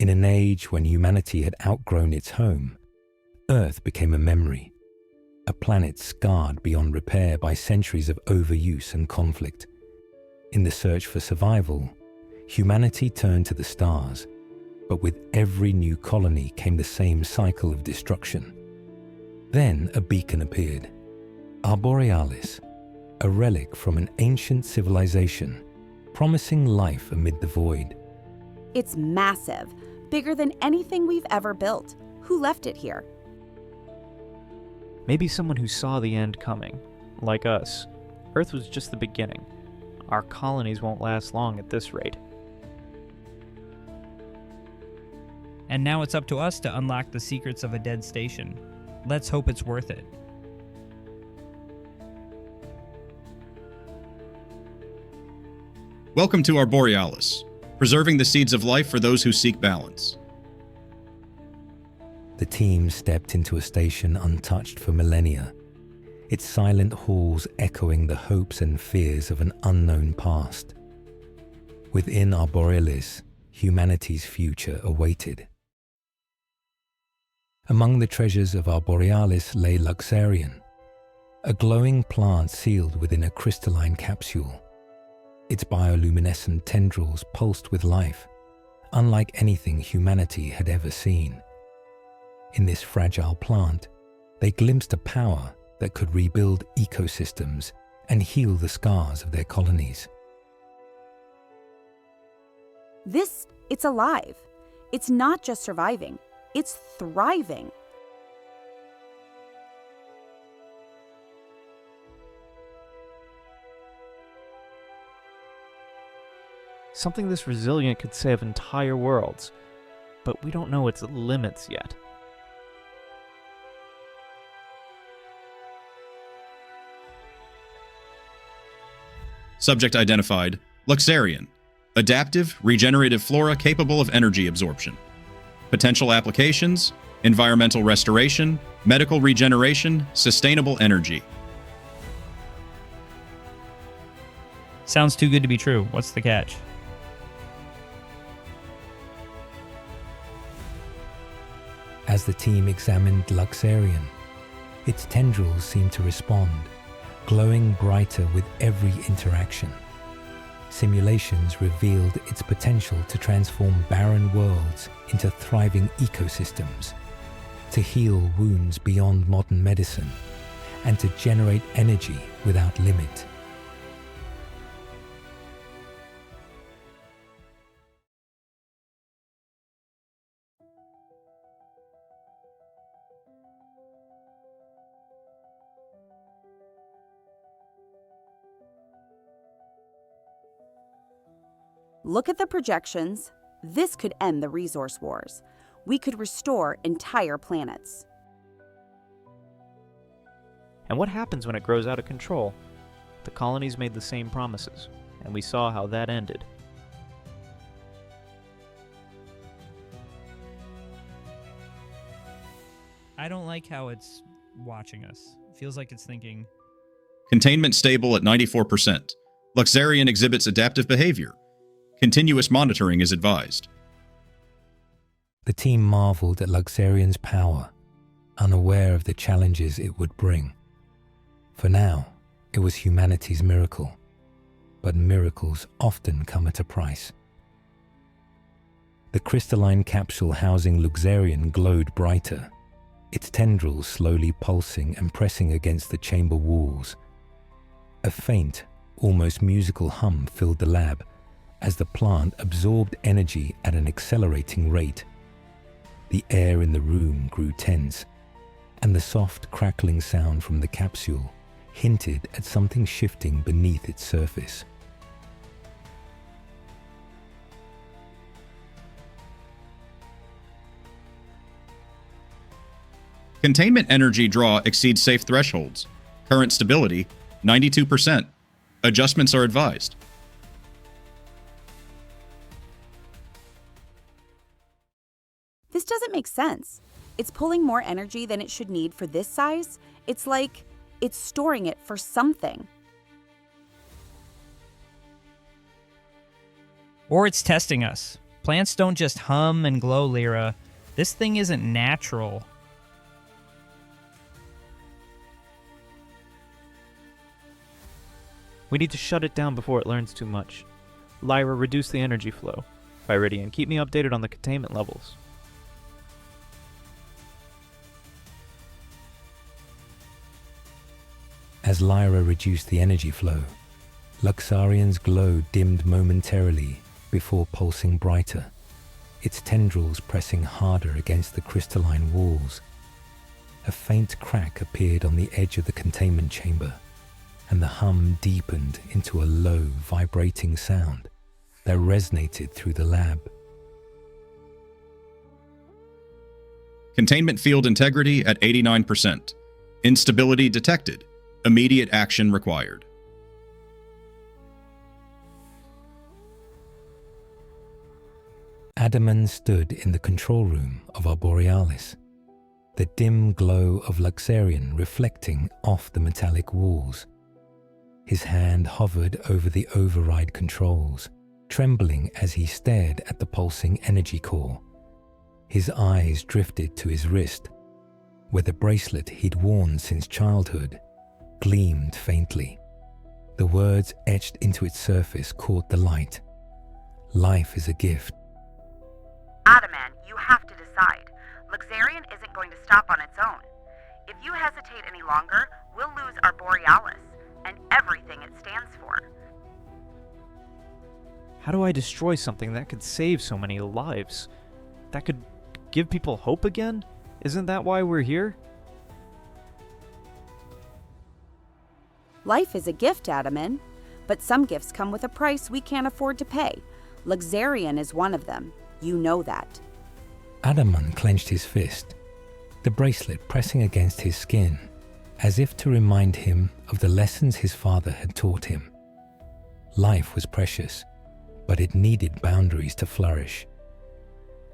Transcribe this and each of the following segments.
In an age when humanity had outgrown its home, Earth became a memory, a planet scarred beyond repair by centuries of overuse and conflict. In the search for survival, humanity turned to the stars, but with every new colony came the same cycle of destruction. Then a beacon appeared, Arborealis, a relic from an ancient civilization, promising life amid the void. It's massive, bigger than anything we've ever built. Who left it here? Maybe someone who saw the end coming, like us. Earth was just the beginning. Our colonies won't last long at this rate. And now it's up to us to unlock the secrets of a dead station. Let's hope it's worth it. Welcome to Arborealis, preserving the seeds of life for those who seek balance. The team stepped into a station untouched for millennia, its silent halls echoing the hopes and fears of an unknown past. Within Arborealis, humanity's future awaited. Among the treasures of Arborealis lay Luxarion, a glowing plant sealed within a crystalline capsule. Its bioluminescent tendrils pulsed with life, unlike anything humanity had ever seen. In this fragile plant, they glimpsed a power that could rebuild ecosystems and heal the scars of their colonies. It's alive. It's not just surviving, it's thriving. Something this resilient could save entire worlds, but we don't know its limits yet. Subject identified, Luxarion, adaptive, regenerative flora capable of energy absorption. Potential applications, environmental restoration, medical regeneration, sustainable energy. Sounds too good to be true. What's the catch? As the team examined Luxarion, its tendrils seemed to respond, glowing brighter with every interaction. Simulations revealed its potential to transform barren worlds into thriving ecosystems, to heal wounds beyond modern medicine, and to generate energy without limit. Look at the projections. This could end the resource wars. We could restore entire planets. And what happens when it grows out of control? The colonies made the same promises, and we saw how that ended. I don't like how it's watching us. Feels like it's thinking, Containment stable at 94%. Luxarion exhibits adaptive behavior. Continuous monitoring is advised. The team marveled at Luxarion's power, unaware of the challenges it would bring. For now, it was humanity's miracle, but miracles often come at a price. The crystalline capsule housing Luxarion glowed brighter, its tendrils slowly pulsing and pressing against the chamber walls. A faint, almost musical hum filled the lab as the plant absorbed energy at an accelerating rate. The air in the room grew tense, and the soft crackling sound from the capsule hinted at something shifting beneath its surface. Containment energy draw exceeds safe thresholds. Current stability, 92%. Adjustments are advised. This doesn't make sense. It's pulling more energy than it should need for this size. It's like it's storing it for something. or it's testing us. Plants don't just hum and glow, Lyra. This thing isn't natural. We need to shut it down before it learns too much. Lyra, reduce the energy flow. Viridian, keep me updated on the containment levels. As Lyra reduced the energy flow, Luxarion's glow dimmed momentarily before pulsing brighter, its tendrils pressing harder against the crystalline walls. A faint crack appeared on the edge of the containment chamber, and the hum deepened into a low, vibrating sound that resonated through the lab. Containment field integrity at 89%. Instability detected. Immediate action required. Adaman stood in the control room of Arborealis, the dim glow of Luxarion reflecting off the metallic walls. His hand hovered over the override controls, trembling as he stared at the pulsing energy core. His eyes drifted to his wrist, where the bracelet he'd worn since childhood gleamed faintly. The words etched into its surface caught the light. Life is a gift. Adaman, you have to decide. Luxarion isn't going to stop on its own. If you hesitate any longer, we'll lose Arborealis and everything it stands for. How do I destroy something that could save so many lives? That could give people hope again? Isn't that why we're here? Life is a gift, Adaman, but some gifts come with a price we can't afford to pay. Luxarion is one of them. You know that. Adaman clenched his fist, the bracelet pressing against his skin, as if to remind him of the lessons his father had taught him. Life was precious, but it needed boundaries to flourish.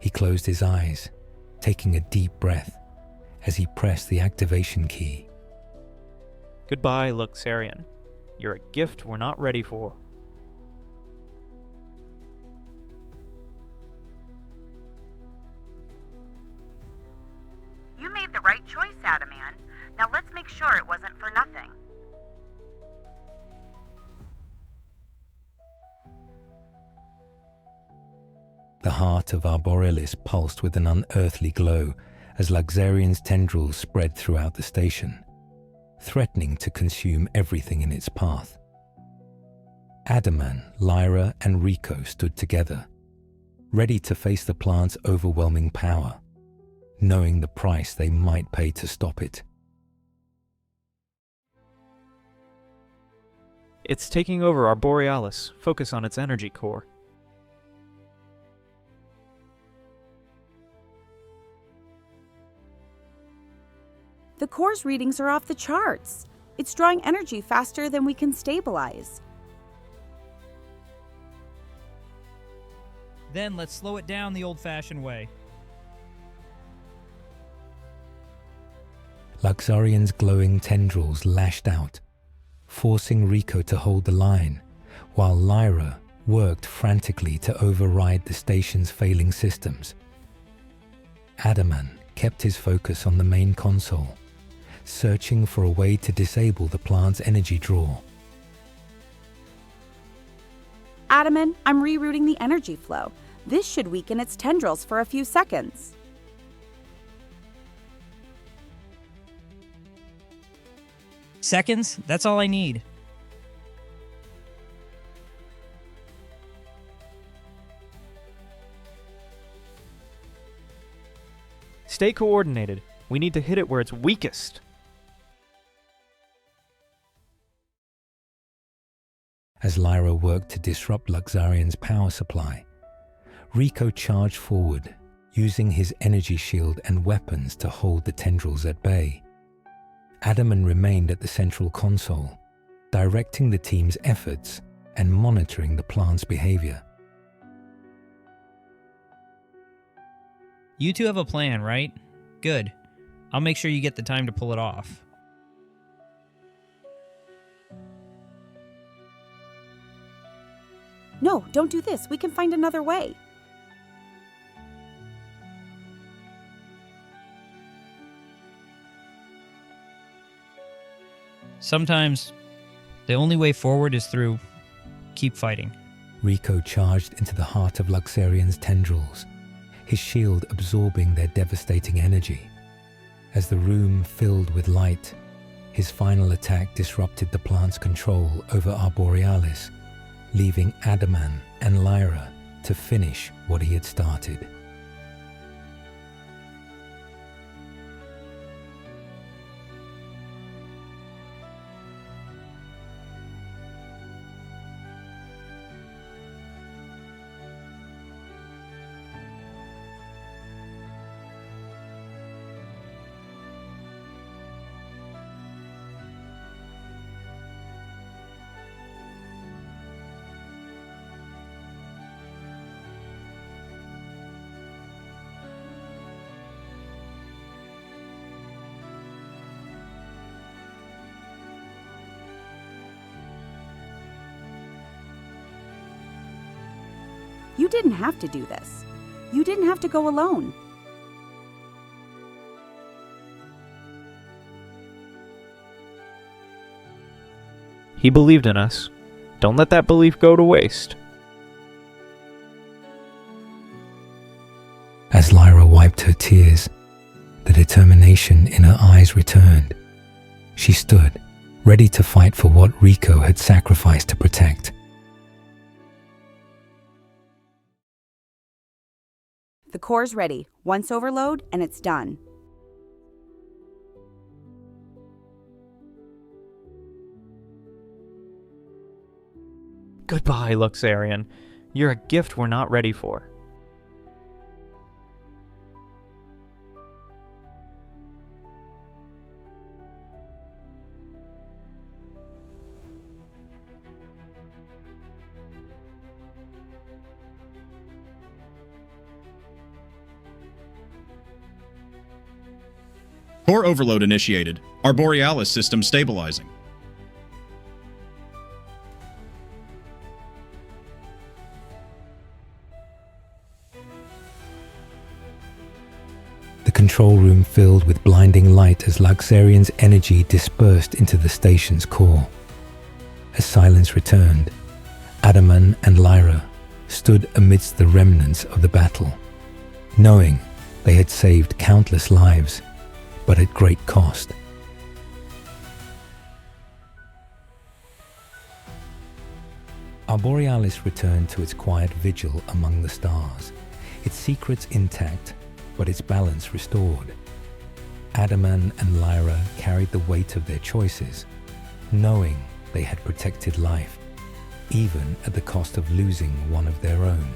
He closed his eyes, taking a deep breath as he pressed the activation key. Goodbye, Luxarion. You're a gift we're not ready for. You made the right choice, Adaman. Now let's make sure it wasn't for nothing. The heart of Arborealis pulsed with an unearthly glow as Luxarion's tendrils spread throughout the station, threatening to consume everything in its path. Adaman, Lyra, and Riko stood together, ready to face the plant's overwhelming power, knowing the price they might pay to stop it. It's taking over Arborealis. Focus on its energy core. The core's readings are off the charts. It's drawing energy faster than we can stabilize. Then let's slow it down the old-fashioned way. Luxarion's glowing tendrils lashed out, forcing Riko to hold the line, while Lyra worked frantically to override the station's failing systems. Adaman kept his focus on the main console, searching for a way to disable the plant's energy draw. Adaman, I'm rerouting the energy flow. This should weaken its tendrils for a few seconds. Seconds? That's all I need. Stay coordinated. We need to hit it where it's weakest. As Lyra worked to disrupt Luxarion's power supply, Riko charged forward, using his energy shield and weapons to hold the tendrils at bay. Adaman remained at the central console, directing the team's efforts and monitoring the plant's behavior. You two have a plan, right? Good. I'll make sure you get the time to pull it off. No, don't do this. We can find another way. Sometimes the only way forward is through keep fighting. Riko charged into the heart of Luxarion's tendrils, his shield absorbing their devastating energy. As the room filled with light, his final attack disrupted the plant's control over Arborealis, leaving Adaman and Lyra to finish what he had started. You didn't have to do this. You didn't have to go alone. He believed in us. Don't let that belief go to waste. As Lyra wiped her tears, the determination in her eyes returned. She stood, ready to fight for what Riko had sacrificed to protect. The core's ready. Once overload, and it's done. Goodbye, Luxarion. You're a gift we're not ready for. Core overload initiated. Arborealis system stabilizing. The control room filled with blinding light as Luxarion's energy dispersed into the station's core. As silence returned, Adaman and Lyra stood amidst the remnants of the battle, knowing they had saved countless lives, but at great cost. Arborealis returned to its quiet vigil among the stars, its secrets intact, but its balance restored. Adaman and Lyra carried the weight of their choices, knowing they had protected life, even at the cost of losing one of their own.